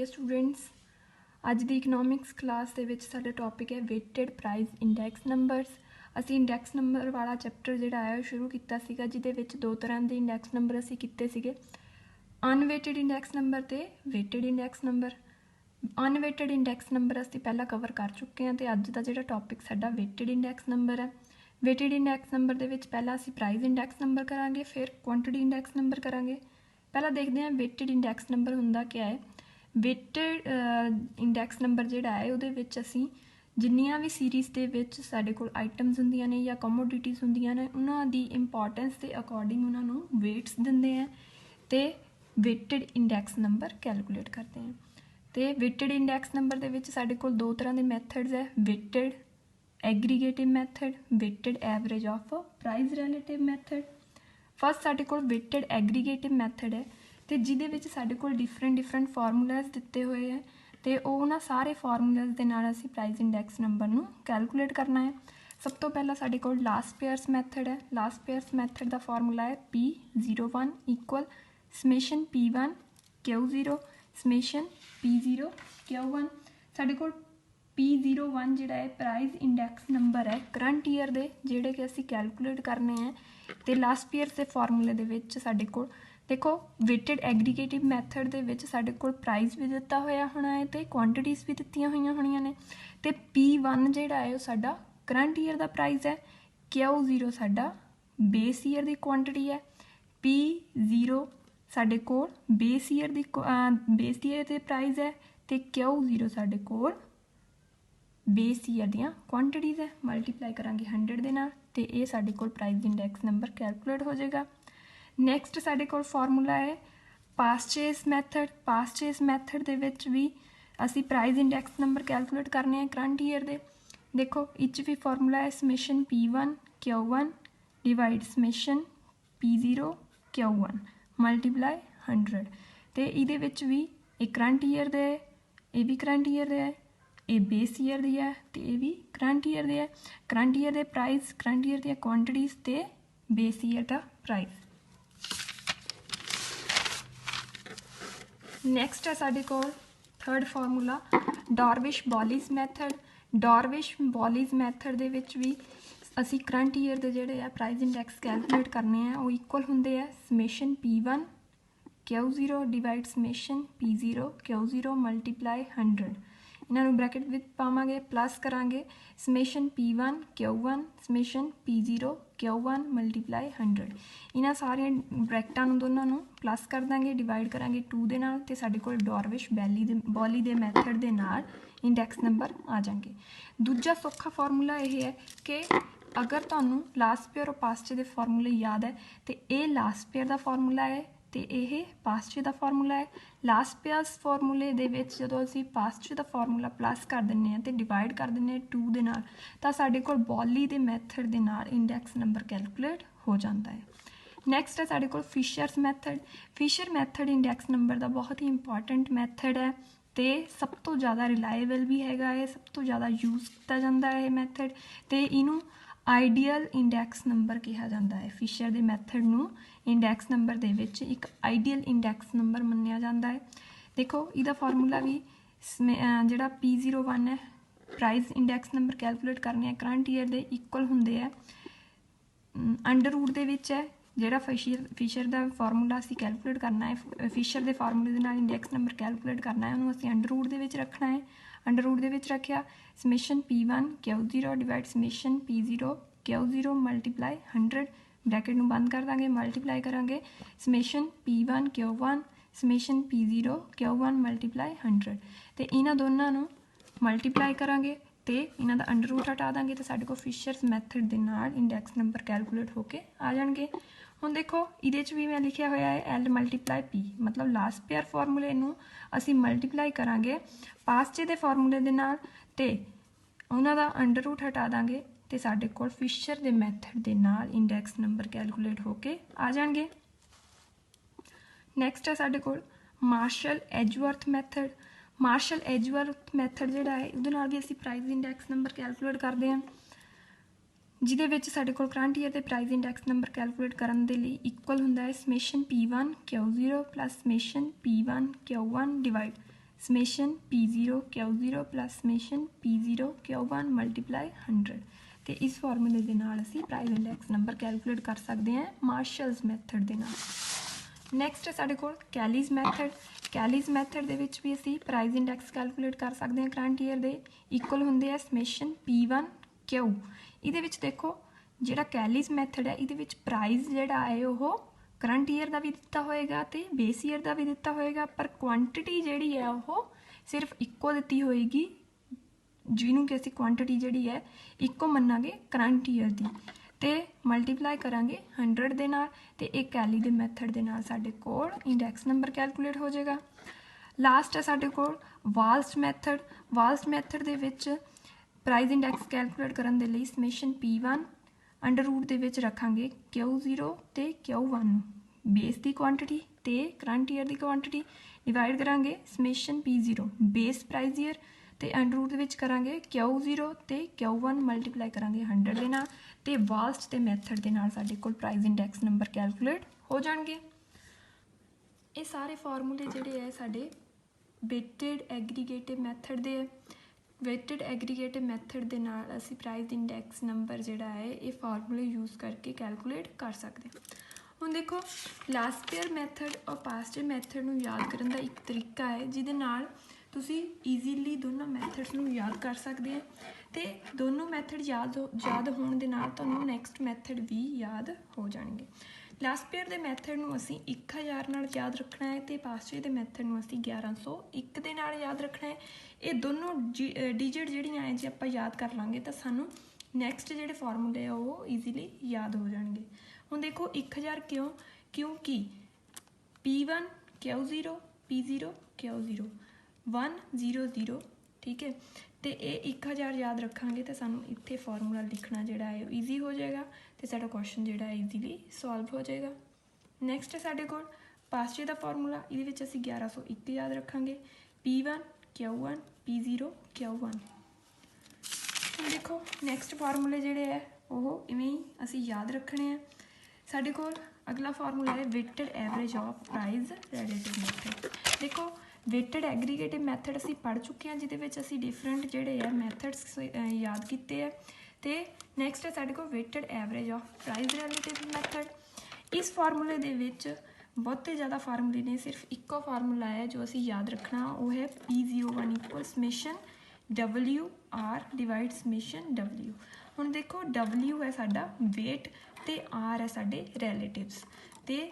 Students अज दी economics class दे विच साडा topic है weighted price index numbers. असी इंडैक्स नंबर वाला चैप्टर जिहड़ा है शुरू किया सीगा, जिहदे विच दो तरह के इंडैक्स नंबर असी कीते सीगे, अनवेटेड इंडैक्स नंबर ते weighted index number. Unweighted index number असी पहला कवर कर चुके हैं, तो अज का जिहड़ा टॉपिक साडा वेटेड इंडैक्स नंबर है। वेटेड इंडैक्स नंबर दे विच पहला असी प्राइस इंडैक्स नंबर करांगे, फिर क्वांटिटी इंडैक्स नंबर करांगे। पहला देखते हैं वेटेड इंडैक्स नंबर हुंदा क्या है। वेटेड इंडैक्स नंबर जिहड़ा है उहदे विच असीं जिन्नियां भी सीरीज़ दे विच साडे कोल आइटम्स हुंदियां ने या कमोडिटीज़ हुंदियां ने, उन्हां दी इंपॉर्टेंस के अकॉर्डिंग उन्हां नूं वेट्स दिंदे हैं ते वेटेड इंडैक्स नंबर कैलकुलेट करते हैं। तो वेटेड इंडैक्स नंबर दे विच साडे कोल दो तरह के मैथड्स है, weighted aggregative method, weighted average of price relative method. First साडे कोल वेटेड एग्रीगेटिव मैथड है, तो जिहदे विच साडे कोल डिफरेंट फार्मूलाज दिते हुए हैं, तो उन्हां सारे फार्मूलाज दे नाल असीं प्राइस इंडैक्स नंबर नूं कैलकुलेट करना है। सब तो पहला साडे कोल लास्ट पेयर्स मैथड है। लास्ट पेयर्स मैथड का फार्मूला है P01 equal summation P1 Q0 summation P0 Q1। साडे कोल P01 जिहड़ा है प्राइस इंडैक्स नंबर है करंट ईयर दे, जिहड़े कि असीं कैलकुलेट करने हैं। तो लास्ट पेयर के फार्मूले दे विच साडे कोल देखो वेटेड एग्रीगेटिव मैथड दे विच साडे कोल प्राइस भी दिता होया होना है तो क्वांटिटीज़ भी दित्तियां होईयां होणीआं ने। तो P1 जिहड़ा है साडा करंट ईयर का प्राइस है, Q0 साडा बेस ईयर की क्वांटिटी है, P0 साडे कोल बेस ईयर के प्राइस है, तो Q0 साडे कोल बेस ईयर दियां क्वांटिटीज़ है। मल्टीप्लाई करांगे 100 दे नाल, तो ये साडे कोल प्राइस इंडैक्स नंबर कैलकुलेट हो जाएगा। नैक्सट साडे कोल फार्मूला है पासचेज मैथड। पासचेज मैथड दे विच भी असी प्राइस इंडैक्स नंबर कैलकुलेट करने हैं करंट ईयर दे। देखो इच भी फार्मूला है summation P1 Q1 divide summation P0 Q1 multiply 100। तो ये भी एक करंट ईयर दे, ये भी करंट ईयर दे है, ये बेस ईयर दी है, तो ये भी करंट ईयर दे है। करंट ईयर दे प्राइस, करंट ईयर दी क्वांटिटीज़ ते बेस ईयर का प्राइस। नैक्सट है साडे कोल थर्ड फार्मूला डॉर्विश बॉलीज मैथड। डॉर्विश बॉलीज मैथड दे विच भी असी करंट ईयर दे जिहड़े आ प्राइस इंडैक्स कैलकुलेट करने हैं, वो इक्वल हुंदे है summation P1 Q0 divide summation P0 Q0 multiply 100। इन्हों ब्रैकेट विच पावांगे, प्लस करांगे summation P1 Q1 summation P0 Q1 multiply 100। इन्हां सारे ब्रैकेटां दोनों नूं प्लस कर देंगे, डिवाइड करांगे 2 दे नाल, ते साडे कोल डॉर्विश बॉली दे मैथड दे नाल इंडैक्स नंबर आ जाएंगे। दूजा सौखा फार्मूला यह है कि अगर तुहानूं लास्ट पेयर और पास्ट दे फार्मूले याद है, तो ये लास्ट पेयर का फार्मूला है, तो यह पास्ट का फार्मूला है। लास्ट पेयर्स फार्मूले दे विच जदों असीं पास्ट का फार्मूला प्लस कर दिंदे हैं तो डिवाइड कर दिंदे हैं 2 दे नाल, तां साडे कोल बॉली दे मैथड दे नाल इंडैक्स नंबर कैलकुलेट हो जाता है। नैक्सट है साडे कोल Fisher's method. Fisher method index number का बहुत ही इंपॉर्टेंट मैथड है, तो सब तो ज़्यादा रिलायबल भी हैगा है, सब तो ज़्यादा यूज़ किया जाता है मैथड, तो इनू आइडियल इंडैक्स नंबर कहा जाता है। फिशर के मैथड नूं इंडैक्स नंबर दे विच एक आइडियल इंडैक्स नंबर मन्निया जाता है। देखो इहदा फार्मूला भी जिहड़ा P01 है प्राइस इंडैक्स नंबर कैलकुलेट करने करंट ईयर दे इक्वल हुंदे है अंडर रूट दे विच है। जिहड़ा फिशर का फार्मूला असीं कैलकुलेट करना है, फिशर के फार्मूले दे नाल इंडैक्स नंबर कैलकुलेट करना है, उन्होंने असीं अंडर रूट दे विच रखना है। अंडर रूट दे विच रखिया summation P1 Q0 divide summation P0 Q0 multiply 100। Bracket नूं बंद कर देंगे, मल्टीप्लाई करांगे summation P1 Q1 summation P0 Q1 multiply 100। तो इन्हां दोनों नूं मल्टीप्लाई करांगे तो इन्हां दा अंडर रूट हटा देंगे, तो साडे कोल फिशर्स मैथड दे नाल इंडैक्स नंबर कैलकुलेट होके आ जाएंगे। हुण देखो इहदे च भी मैं लिखिया होया है L मल्टीप्लाई P, मतलब लास्ट पेयर फार्मूले नूं असीं मल्टीप्लाई करांगे पास्ट दे फार्मूले दे नाल, ते उन्हां दा अंडर रूट हटा देंगे, तो साडे कोल फिशर दे मैथड दे नाल इंडैक्स नंबर कैलकुलेट होके आ जाएंगे। नैक्सट है साडे कोल Marshall Edgeworth method. Marshall Edgeworth method जिहड़ा है उहदे नाल भी असीं प्राइस इंडैक्स नंबर कैलकुलेट करते हैं, जिहदे विच साडे कोल करंट ईयर दे प्राइस इंडैक्स नंबर कैलकुलेट करन दे लई इक्वल हुंदा है summation P1 Q0 plus summation P1 Q1 divide summation P0 Q0 plus summation P0 Q1 multiply 100 ਤੇ ਇਸ ਫਾਰਮੂਲੇ ਦੇ ਨਾਲ ਅਸੀਂ ਪ੍ਰਾਈਸ ਇੰਡੈਕਸ ਨੰਬਰ ਕੈਲਕੂਲੇਟ ਕਰ ਸਕਦੇ ਹਾਂ ਮਾਰਸ਼ਲਸ ਮੈਥਡ ਦੇ ਨਾਲ। ਨੈਕਸਟ ਹੈ ਸਾਡੇ ਕੋਲ ਕੈਲੀਜ਼ ਮੈਥਡ। ਕੈਲੀਜ਼ ਮੈਥਡ ਦੇ ਵਿੱਚ ਵੀ ਅਸੀਂ ਪ੍ਰਾਈਸ ਇੰਡੈਕਸ ਕੈਲਕੂਲੇਟ ਕਰ ਸਕਦੇ ਹਾਂ ਕਰੰਟ ਈਅਰ ਦੇ। ਇਕੁਅਲ ਹੁੰਦੇ ਆ ਸਮੇਸ਼ਨ P1 Q। ਇਹਦੇ ਵਿੱਚ ਦੇਖੋ ਜਿਹੜਾ ਕੈਲੀਜ਼ ਮੈਥਡ ਹੈ ਇਹਦੇ ਵਿੱਚ ਪ੍ਰਾਈਸ ਜਿਹੜਾ ਹੈ ਉਹ ਕਰੰਟ ਈਅਰ ਦਾ ਵੀ ਦਿੱਤਾ ਹੋਏਗਾ ਤੇ ਬੇਸ ਈਅਰ ਦਾ ਵੀ ਦਿੱਤਾ ਹੋਏਗਾ, ਪਰ ਕੁਆਂਟਿਟੀ ਜਿਹੜੀ ਹੈ ਉਹ ਸਿਰਫ ਇੱਕੋ ਦਿੱਤੀ ਹੋਏਗੀ, ਜਿਹਨੂੰ ਕਿ ਅਸੀਂ ਕੁਆਂਟਿਟੀ ਜਿਹੜੀ ਹੈ ਇੱਕੋ ਮੰਨਾਂਗੇ ਕਰੰਟ ਈਅਰ ਦੀ, ਤੇ ਮਲਟੀਪਲਾਈ ਕਰਾਂਗੇ 100 ਦੇ ਨਾਲ, ਤੇ ਇਹ ਕੈਲੀ ਦੇ ਮੈਥਡ ਦੇ ਨਾਲ ਸਾਡੇ ਕੋਲ ਇੰਡੈਕਸ ਨੰਬਰ ਕੈਲਕੂਲੇਟ ਹੋ ਜਾਏਗਾ। ਲਾਸਟ ਹੈ ਸਾਡੇ ਕੋਲ ਵਾਲਸ ਮੈਥਡ। ਵਾਲਸ ਮੈਥਡ ਦੇ ਵਿੱਚ ਪ੍ਰਾਈਸ ਇੰਡੈਕਸ ਕੈਲਕੂਲੇਟ ਕਰਨ ਦੇ ਲਈ ਸਮੇਸ਼ਨ P1 ਅੰਡਰ ਰੂਟ ਦੇ ਵਿੱਚ ਰੱਖਾਂਗੇ Q0 ਤੇ Q1 ਨੂੰ, ਬੇਸ ਦੀ ਕੁਆਂਟਿਟੀ ਤੇ ਕਰੰਟ ਈਅਰ ਦੀ ਕੁਆਂਟਿਟੀ, ਡਿਵਾਈਡ ਕਰਾਂਗੇ summation P0 base price year ਤੇ ਅੰਡਰ ਰੂਟ ਦੇ ਵਿੱਚ ਕਰਾਂਗੇ Q0 ਤੇ Q1 ਮਲਟੀਪਲਾਈ ਕਰਾਂਗੇ 100 ਦੇ ਨਾਲ, ਤੇ ਵਾਲਸ ਦੇ ਮੈਥਡ ਦੇ ਨਾਲ ਸਾਡੇ ਕੋਲ ਪ੍ਰਾਈਸ ਇੰਡੈਕਸ ਨੰਬਰ ਕੈਲਕੂਲੇਟ ਹੋ ਜਾਣਗੇ। ਇਹ ਸਾਰੇ ਫਾਰਮੂਲੇ ਜਿਹੜੇ ਹੈ ਸਾਡੇ ਵੇਟਡ ਐਗਰੀਗੇਟਿਵ ਮੈਥਡ ਦੇ ਹੈ। ਵੇਟਡ ਐਗਰੀਗੇਟਿਵ ਮੈਥਡ ਦੇ ਨਾਲ ਅਸੀਂ ਪ੍ਰਾਈਸ ਇੰਡੈਕਸ ਨੰਬਰ ਜਿਹੜਾ ਹੈ ਇਹ ਫਾਰਮੂਲੇ ਯੂਜ਼ ਕਰਕੇ ਕੈਲਕੂਲੇਟ ਕਰ ਸਕਦੇ ਹਾਂ। ਹੁਣ ਦੇਖੋ ਲਾਸਟ ਈਅਰ ਮੈਥਡ ਔਰ ਪਾਸਟ ਈਅਰ ਮੈਥਡ ਨੂੰ ਯਾਦ ਕਰਨ ਦਾ ਇੱਕ ਤਰੀਕਾ ਹੈ ਜਿਹਦੇ ਨਾਲ ਤੁਸੀਂ ਈਜ਼ੀਲੀ ਦੋਨੋਂ ਮੈਥਡਸ ਨੂੰ ਯਾਦ ਕਰ ਸਕਦੇ ਹੋ, ਤੇ ਦੋਨੋਂ ਮੈਥਡ ਯਾਦ ਹੋਣ ਦੇ ਨਾਲ ਤੁਹਾਨੂੰ ਨੈਕਸਟ ਮੈਥਡ ਵੀ ਯਾਦ ਹੋ ਜਾਣਗੇ। ਲਾਸਟ ਈਅਰ ਦੇ ਮੈਥਡ ਨੂੰ ਅਸੀਂ 1000 ਨਾਲ ਯਾਦ ਰੱਖਣਾ ਹੈ, ਤੇ ਪਾਸਟ ਈਅਰ ਦੇ ਮੈਥਡ ਨੂੰ ਅਸੀਂ 1101 ਦੇ ਨਾਲ ਯਾਦ ਰੱਖਣਾ ਹੈ। ਇਹ ਦੋਨੋਂ ਡਿਜਿਟ ਜਿਹੜੀਆਂ ਹੈ ਜੇ ਆਪਾਂ ਯਾਦ ਕਰ ਲਾਂਗੇ ਤਾਂ ਸਾਨੂੰ ਨੈਕਸਟ ਜਿਹੜੇ ਫਾਰਮੂਲੇ ਆ ਉਹ ਈਜ਼ੀਲੀ ਯਾਦ ਹੋ ਜਾਣਗੇ। ਹੁਣ ਦੇਖੋ 1000 ਕਿਉਂ? ਕਿਉਂਕਿ P1 Q0 P0 Q0 1 0 0, ਠੀਕ ਹੈ, ਤੇ ਇਹ 1000 ਯਾਦ ਰੱਖਾਂਗੇ ਤਾਂ ਸਾਨੂੰ ਇੱਥੇ ਫਾਰਮੂਲਾ ਲਿਖਣਾ ਜਿਹੜਾ ਹੈ ਉਹ ਈਜ਼ੀ ਹੋ ਜਾਏਗਾ, ਤੇ ਸਾਡਾ ਕੁਐਸਚਨ ਜਿਹੜਾ ਹੈ ਈਜ਼ੀਲੀ ਸੋਲਵ ਹੋ ਜਾਏਗਾ। ਨੈਕਸਟ ਹੈ ਸਾਡੇ ਕੋਲ ਪਾਸਟ ਈਅਰ ਦਾ ਫਾਰਮੂਲਾ। ਇਹਦੇ ਵਿੱਚ ਅਸੀਂ 1101 ਯਾਦ ਰੱਖਾਂਗੇ, P1 Q1 P0 Q1। ਦੇਖੋ ਨੈਕਸਟ ਫਾਰਮੂਲੇ ਜਿਹੜੇ ਹੈ ਉਹ ਇਵੇਂ ਹੀ ਅਸੀਂ ਯਾਦ ਰੱਖਣੇ ਆ। ਸਾਡੇ ਕੋਲ ਅਗਲਾ ਫਾਰਮੂਲਾ ਹੈ waited average of price relative method. ਦੇਖੋ ਵੇਟਡ ਐਗਰੀਗੇਟਿਵ ਮੈਥਡ ਅਸੀਂ ਪੜ੍ਹ ਚੁੱਕੇ ਹਾਂ, ਜਿਹਦੇ ਵਿੱਚ ਅਸੀਂ ਡਿਫਰੈਂਟ ਜਿਹੜੇ ਆ ਮੈਥਡਸ ਯਾਦ ਕੀਤੇ ਆ, ਤੇ ਨੈਕਸਟ ਹੈ ਸਾਡੇ ਕੋਲ waited average of price relative method. ਇਸ ਫਾਰਮੂਲੇ ਦੇ ਵਿੱਚ ਬਹੁਤੇ ਜ਼ਿਆਦਾ ਫਾਰਮੂਲੇ ਨੇ, ਸਿਰਫ ਇੱਕੋ ਫਾਰਮੂਲਾ ਹੈ ਜੋ ਅਸੀਂ ਯਾਦ ਰੱਖਣਾ, ਉਹ ਹੈ P01 equal summation WR divide summation W। ਹੁਣ ਦੇਖੋ W ਹੈ ਸਾਡਾ ਵੇਟ ਤੇ R ਹੈ ਸਾਡੇ ਰਿਲੇਟਿਵਸ, ਤੇ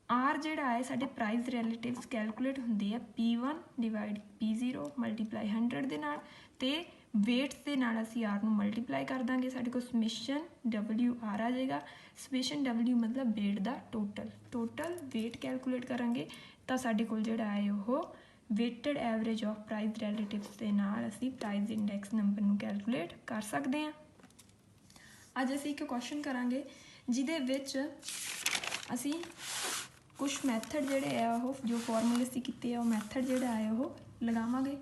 R ਜਿਹੜਾ ਹੈ ਸਾਡੇ ਪ੍ਰਾਈਸ ਰਿਲੇਟਿਵਸ ਕੈਲਕੂਲੇਟ ਹੁੰਦੇ ਆ P1 ਡਿਵਾਈਡ P0 ਮਲਟੀਪਲਾਈ 100 ਦੇ ਨਾਲ, ਤੇ ਵੇਟਸ ਦੇ ਨਾਲ ਅਸੀਂ R ਨੂੰ ਮਲਟੀਪਲਾਈ ਕਰ ਦਾਂਗੇ, ਸਾਡੇ ਕੋਲ ਸਮੇਸ਼ਨ WR ਆ ਜਾਏਗਾ। ਸਮੇਸ਼ਨ W ਮਤਲਬ ਵੇਟ ਦਾ ਟੋਟਲ ਵੇਟ ਕੈਲਕੂਲੇਟ ਕਰਾਂਗੇ ਤਾਂ ਸਾਡੇ ਕੋਲ ਜਿਹੜਾ ਹੈ ਉਹ waited average of price relatives ਦੇ ਨਾਲ ਅਸੀਂ ਪ੍ਰਾਈਸ ਇੰਡੈਕਸ ਨੰਬਰ ਨੂੰ ਕੈਲਕੂਲੇਟ ਕਰ ਸਕਦੇ ਹਾਂ। ਅੱਜ ਅਸੀਂ ਇੱਕ ਕੁਐਸਚਨ ਕਰਾਂਗੇ ਜਿਹਦੇ ਵਿੱਚ ਅਸੀਂ ਕੁਝ ਮੈਥਡ ਜਿਹੜੇ ਆ ਉਹ ਜੋ ਫਾਰਮੂਲੇ ਅਸੀਂ ਕੀਤੇ ਆ ਉਹ ਮੈਥਡ ਜਿਹੜਾ ਹੈ ਉਹ ਲਗਾਵਾਂਗੇ।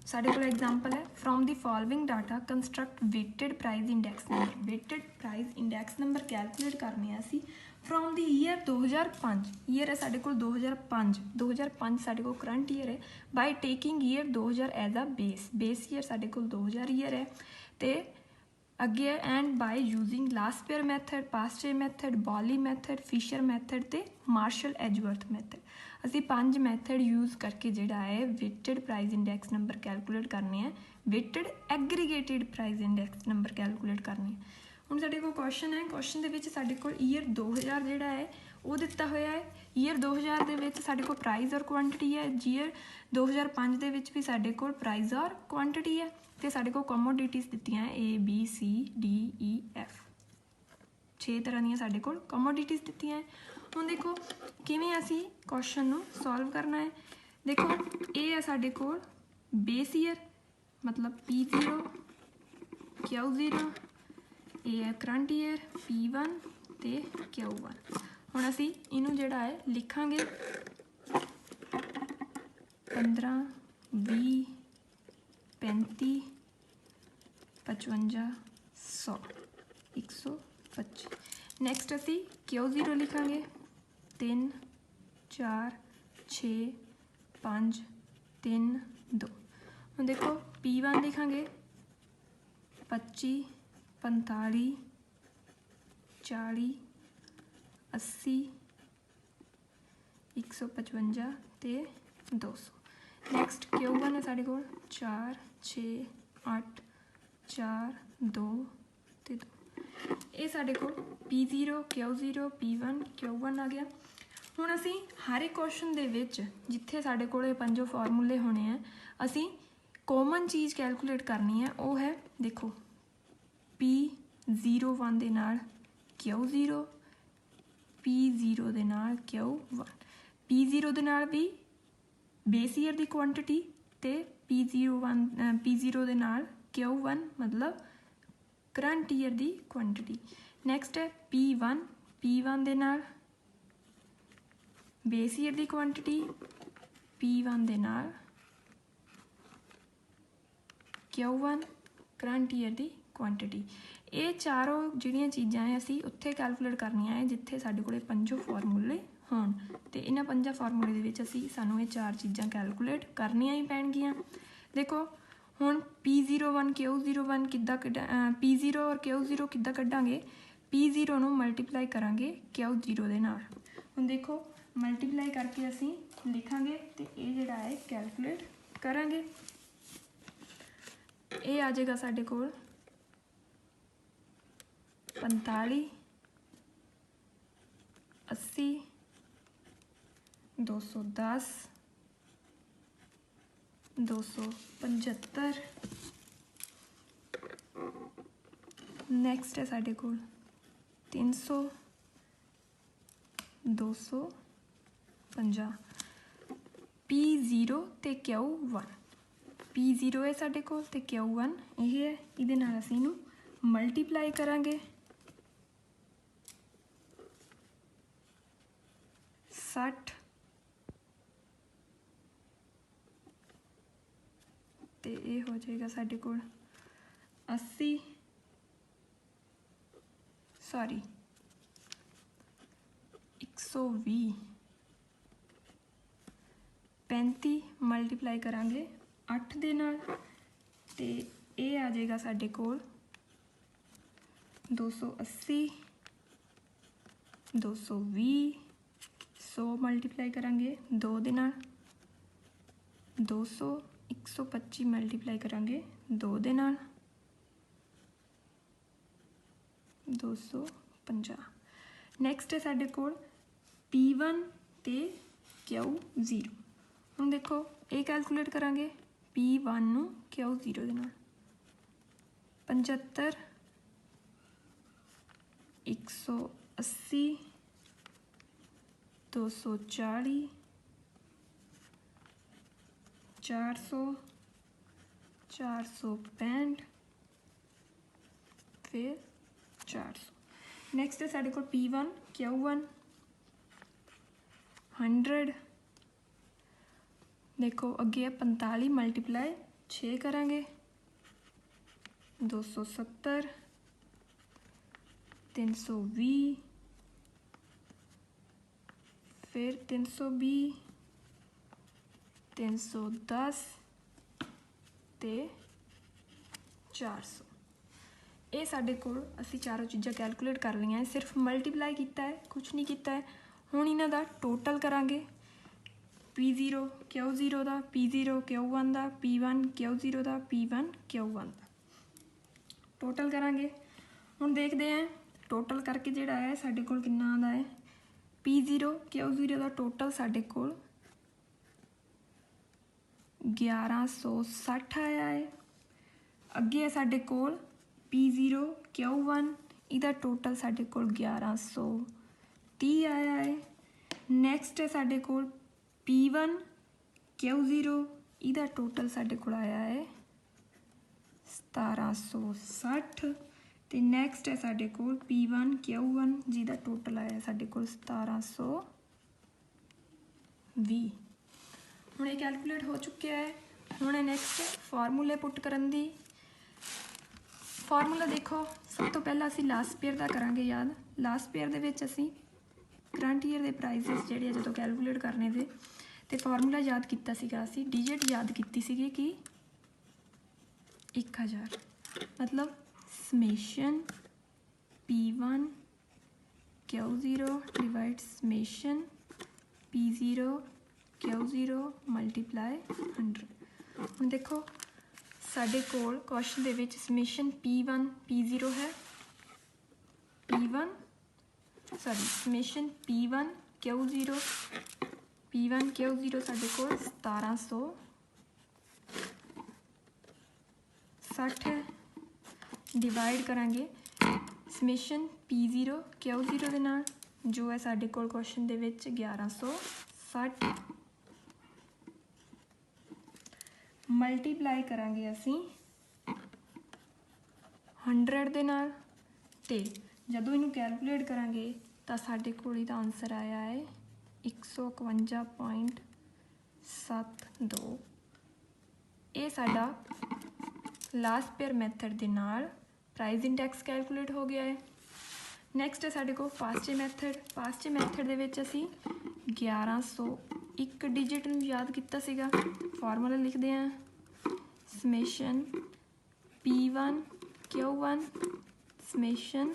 ਸਾਡੇ ਕੋਲ ਐਗਜ਼ਾਮਪਲ ਹੈ from the following data construct waited price index number. Waited price index number calculate ਕਰਨੇ ਆ ਅਸੀਂ ਫਰੋਮ ਦੀ ਈਅਰ 2005। ਈਅਰ ਹੈ ਸਾਡੇ ਕੋਲ 2005 ਸਾਡੇ ਕੋਲ ਕਰੰਟ ਈਅਰ ਹੈ, by taking year 2000 as a base year ਸਾਡੇ ਕੋਲ 2000 ਈਅਰ ਹੈ, ਤੇ ਅੱਗੇ and by using last year method, past year method, Bowley method, Fisher method ਤੇ ਮਾਰਸ਼ਲ ਐਜਵਰਥ ਮੈਥਡ। ਅਸੀਂ 5 ਮੈਥਡ ਯੂਜ਼ ਕਰਕੇ ਜਿਹੜਾ ਹੈ weighted price index number calculate ਕਰਨੇ ਆ, weighted aggregated price index number calculate ਕਰਨੇ। ਹੁਣ ਸਾਡੇ ਕੋਲ ਕੁਐਸਚਨ ਹੈ, ਕੁਐਸਚਨ ਦੇ ਵਿੱਚ ਸਾਡੇ ਕੋਲ ਈਅਰ 2000 ਜਿਹੜਾ ਹੈ ਉਹ ਦਿੱਤਾ ਹੋਇਆ ਹੈ। ਈਅਰ 2000 ਦੇ ਵਿੱਚ ਸਾਡੇ ਕੋਲ ਪ੍ਰਾਈਸ ਔਰ ਕੁਆਂਟਿਟੀ ਹੈ। ਈਅਰ 2005 ਦੇ ਵਿੱਚ ਵੀ ਸਾਡੇ ਕੋਲ ਪ੍ਰਾਈਸ ਔਰ ਕੁਆਂਟਿਟੀ ਹੈ, ਤੇ ਸਾਡੇ ਕੋਲ ਕਮੋਡਿਟੀਜ਼ ਦਿੱਤੀਆਂ ਹੈ ABCDEF 6 ਤਰ੍ਹਾਂ ਦੀਆਂ ਸਾਡੇ ਕੋਲ ਕਮੋਡਿਟੀਜ਼ ਦਿੱਤੀਆਂ ਹੈ। ਹੁਣ ਦੇਖੋ ਕਿਵੇਂ ਅਸੀਂ ਕੁਐਸਚਨ ਨੂੰ ਸੋਲਵ ਕਰਨਾ ਹੈ। ਦੇਖੋ ਇਹ ਹੈ ਸਾਡੇ ਕੋਲ ਬੇਸ ਈਅਰ ਮਤਲਬ P0 Q0, ਇਹ ਹੈ ਕਰੰਟ ਈਅਰ P1 ਤੇ Q1। ਹੁਣ ਅਸੀਂ ਇਹਨੂੰ ਜਿਹੜਾ ਹੈ ਲਿਖਾਂਗੇ 15 20 35 55 100 125। ਨੈਕਸਟ ਅਸੀਂ Q0 ਲਿਖਾਂਗੇ 3 4 6 5 3 2। ਹੁਣ देखो P1 लिखांगे 25 45 40 80 155 ਤੇ 200। नैक्सट Q1 है साढ़े कोल 4 6 8 4 2 ते 2। ये साढ़े कोल P0 Q0 P1 Q1 आ गया। हुण असी हर एक क्वेश्चन दे विच जिथे साढ़े कोल पंजों फॉर्मूले होने हैं असी कॉमन चीज़ कैलकुलेट करनी है। वो है देखो P01 दे नाल Q0 P0 दे नाल Q1 P0 दे नाल भी बेस ईयर की क्वांटिटी ते P0 दे नाल Q1 मतलब करंट ईयर की क्वांटिटी। नैक्सट है P1 दे नाल बेस ईयर की क्वांटिटी P1 दे नाल Q1 करंट ईयर की क्वांटिटी। ये चारों जिहड़ियां चीज़ां है असी उत्थे कैलकुलेट करनियां है जिथे साडे कोले पंजों फॉर्मूले होण ते इन्हां पंजां फॉर्मूले दे विच असी सानूं ये चार चीज़ां कैलकुलेट करनियां ही पैणगियां। देखो हुण P01 Q01 किद्दां P0 और Q0 किद्दां कड्डांगे। P0 नूं मल्टीप्लाई करांगे Q0 दे नाल। हुण देखो मल्टीप्लाई करके असी लिखांगे ते ये जिहड़ा है कैलकुलेट करांगे। ये आ जाएगा साडे कोल 45 80 210 275। नैक्सट है साडे कोल 300 250। P0 ते Q1 P0 है साडे कोल ते Q1 ये है। इहदे नाल असीं इहनूं मल्टीप्लाई करांगे 60 ते ये हो जाएगा साडे कोल 80 सॉरी 120 35 मल्टीप्लाई करांगे 8 दे नाल ते ये आ जाएगा साडे कोल 280 220 100 मल्टीप्लाई करांगे 2 दे नाल 200 125 मल्टीप्लाई करांगे 2 दे नाल 250। नैक्सट है साडे कोल P1 ते Q0। हुण देखो ये कैलकुलेट करांगे P1 नूं Q0 दे नाल 75 180 240 400 465 फिर 400। नैक्सट है साडे कोल P1 Q1 100। देखो अगे 45 मल्टीप्लाई 6 करांगे 270 320 फिर 320 310 ते 400। ये साडे कोल असी चारों चीज़ां कैलकुलेट कर लियां। सिर्फ मल्टीप्लाई किया है कुछ नहीं किया है। हुण इन्हां दा टोटल करांगे P0 Q0 दा P0 Q1 दा P1 Q0 दा P1 Q1 दा टोटल करांगे। हुण देखते हैं टोटल करके जिहड़ा है साडे कोल किन्ना आंदा है। P0 Q0 दा टोटल साडे कोल 1160 आया है। अगे है साडे कोल P0 Q1 इहदा टोटल साडे कोल 1130 आया है। नैक्सट है साडे कोल P1 Q0 इहदा टोटल साडे कोल आया है 1760 ते नैक्सट है साडे कोल P1 Q1 जिहदा टोटल आया साडे कोल 1720। हुण ये कैलकुलेट हो चुके है। हुण नैक्सट फार्मूले पुट करन दी। फार्मूला देखो सब तो पहला असी लास्ट पेयर का करांगे याद। लास्ट पेयर दे विच असी करंट ईयर के प्राइसिस जिहड़े जो कैलकुलेट करने थे तो फार्मूला याद किया सीगा असी, डिजिट याद की सीगी कि 1000, मतलब summation P1 Q0 divide summation P0 Q0 multiply 100। हम देखो साडे कोल क्वेश्चन दे विच समेशन P1 P0 है, समेशन P1 Q0 साडे कोल 1760 है, डिवाइड करांगे समेशन P0 Q0 दे नाल जो है साडे कोल क्वेश्चन दे विच 1160, मल्टीप्लाई करांगे असी 100 दे नाल, ते जदों इनू कैलकुलेट करांगे तो साडे कोल इहदा आंसर आया है 151.72। ये साडा लास्ट पेयर मैथड दे नाल प्राइस इंडैक्स कैलकुलेट हो गया है। नैक्सट है साडे कोल पास्चे मैथड दे विच असी 1101 डिजिट नूं याद किया सीगा। फार्मूला लिखते हैं summation P1 Q1 summation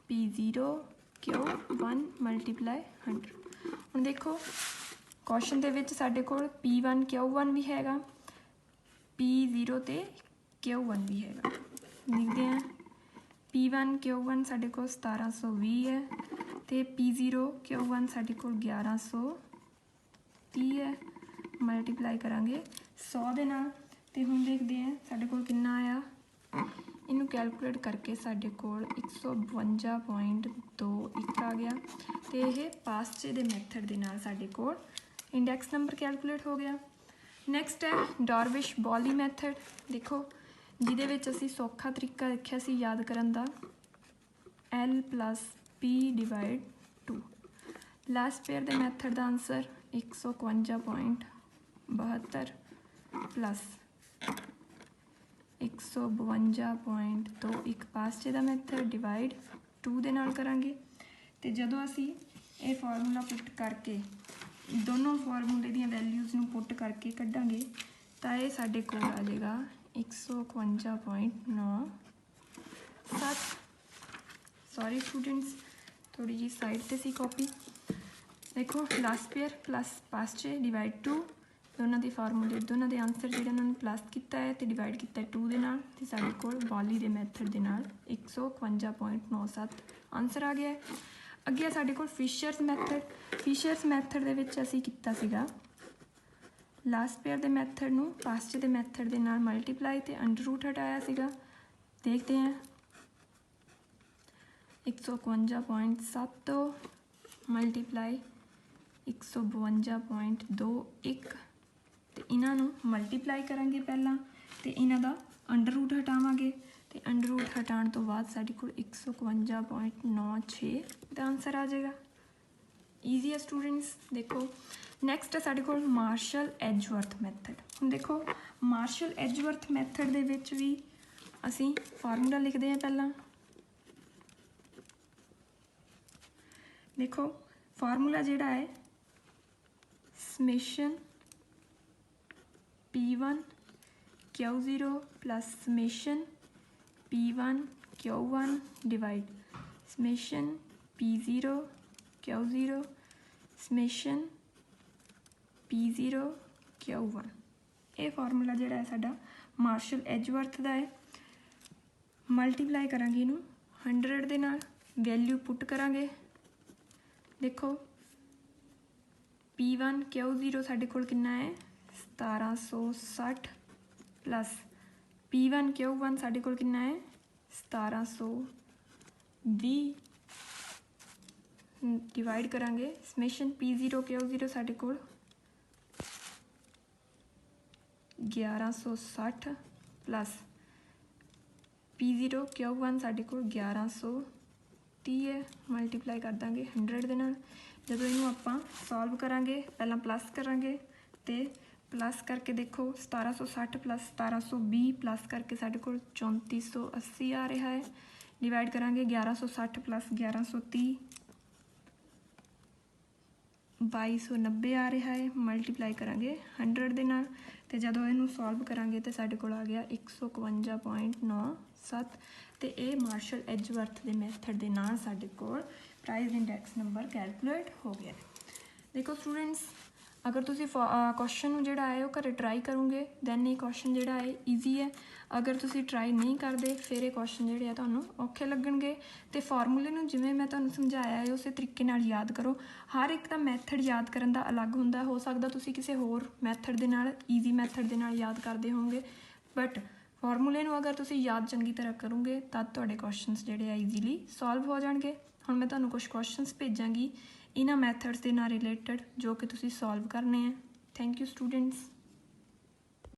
P0 Q1 multiply 100। हुण देखो क्वेश्चन दे विच साडे कोल P1 Q1 भी हैगा, P0 ते Q1 भी हैगा। लिखते हैं P1 Q1 साडे कोल 1720 है, ते P0 Q1 साडे कोल 1130 है, मल्टीप्लाई करांगे 100 दे नाल, ते हुण देखते हैं साडे कोल कितना आया। इनू कैलकुलेट करके साडे कोल 152.21 आ गया, तो यह पास्चे दे मैथड दे नाल साडे कोल इंडैक्स नंबर कैलकुलेट हो गया। नैक्सट है डॉर्विश बॉली मैथड। देखो जिहदे विच असी सौखा तरीका रखिया सी याद करन दा, L+P डिवाइड 2। लास्ट पेयर दे मैथड का आंसर 151.72 प्लस 152.21 पास्चे का मैथड डिवाइड 2 दे नाल करांगे। तो जदों असी ये फार्मूला पुट करके दोनों फार्मूले दी वैल्यूज़ नूं पुट करके कढ़ांगे तो ये साडे कोल आ जाएगा 151.97। सॉरी स्टूडेंट्स, थोड़ी जी साइड ते सी कॉपी। देखो लास्ट पेयर प्लस पास्चे डिवाइड 2, दोनों के फार्मूले दोनों के आंसर जो उन्होंने प्लस किया है तो डिवाइड किया 2 दे नाल, ते साडे कोल बॉली दे मैथड दे नाल 151.97 आंसर आ गया है। अगे साडे कोल फिशर्स मैथड दे विच असीं कीता सीगा लास्ट पेयर दे मैथड नूं पास्चे दे मैथड दे नाल मल्टीप्लाई ते अंडर रूट हटाया सीगा। देखते हैं 151.72 मल्टीप्लाई 152.21, तो इन्हां नूं मल्टीप्लाई करांगे पहला, तो इन्हां दा अंडर रूट हटावांगे, तो अंडर रूट हटाण तो बाद साडे कोल 151.96 का आंसर आ जाएगा। ईजी है स्टूडेंट्स। देखो नैक्सट है साडे कोल मार्शल एजवर्थ मैथड। हुण देखो मार्शल एजवर्थ मैथड दे विच भी असीं फार्मूला लिखते हैं पहला। देखो फार्मूला जिहड़ा है summation P1 Q0 plus summation P1 Q1 divide summation P0 Q0 summation P0 Q1। ये फार्मूला जिहड़ा है साडा मार्शल एजवर्थ का है। मल्टीप्लाई करांगे इनू 100 दे नाल, वैल्यू पुट करांगे। देखो P1 Q0 साडे कोल कितना है 1760 प्लस P1 Q1 साडे कोल कितना है 1720, डिवाइड करांगे समेशन P0 Q0 साडे कोल 1160 प्लस P0 Q1 साडे कोल 1130 है, मल्टीप्लाई कर देंगे 100 दे नाल। जदों इनू आपां सॉल्व करांगे पहला प्लस करांगे, तो प्लस करके देखो 1760 प्लस 1720 प्लस करके साडे कोल 3480 आ रहा है, डिवाइड करांगे 1160 प्लस 1130 2290 आ रहा है, मल्टीप्लाई करांगे 100 ਦੇ ਨਾਲ ਤੇ ਜਦੋਂ ਇਹਨੂੰ ਸੋਲਵ ਕਰਾਂਗੇ ਤੇ ਸਾਡੇ ਕੋਲ ਆ ਗਿਆ 151.97 ਤੇ ਇਹ ਮਾਰਸ਼ਲ ਐਜਵਰਥ ਦੇ ਮੈਥਡ ਦੇ ਨਾਲ ਸਾਡੇ ਕੋਲ ਪ੍ਰਾਈਸ ਇੰਡੈਕਸ ਨੰਬਰ ਕੈਲਕੂਲੇਟ ਹੋ ਗਿਆ। ਦੇਖੋ ਸਟੂਡੈਂਟਸ, अगर तुसी क्वेश्चन जोड़ा है वो घरे ट्राई करोगे दैन ये क्वेश्चन जोड़ा है ईजी है। अगर तुसी ट्राई नहीं करते फिर ये क्वेश्चन जोड़े है तुहानूं औखे लगणगे। तो फॉर्मूले नूं जिवें मैं तुहानूं समझाया है उस तरीके नाल याद करो। हर एक दा मैथड याद करन दा अलग हुंदा, हो सकदा तुसी किसी होर मैथड दे नाल ईजी मैथड दे नाल याद करदे होवोगे, बट फॉर्मूले नूं अगर तुसी याद चंगी तरह करोगे तद तुहाडे क्वेश्चनस जोड़े है ईजीली सॉल्व हो जाणगे। हुण मैं तुहानूं कुछ क्वेश्चनस भेजांगी इन्हां मैथड्स दे नाल रिलेटेड जो कि तुसी सॉल्व करने हैं। Thank you students.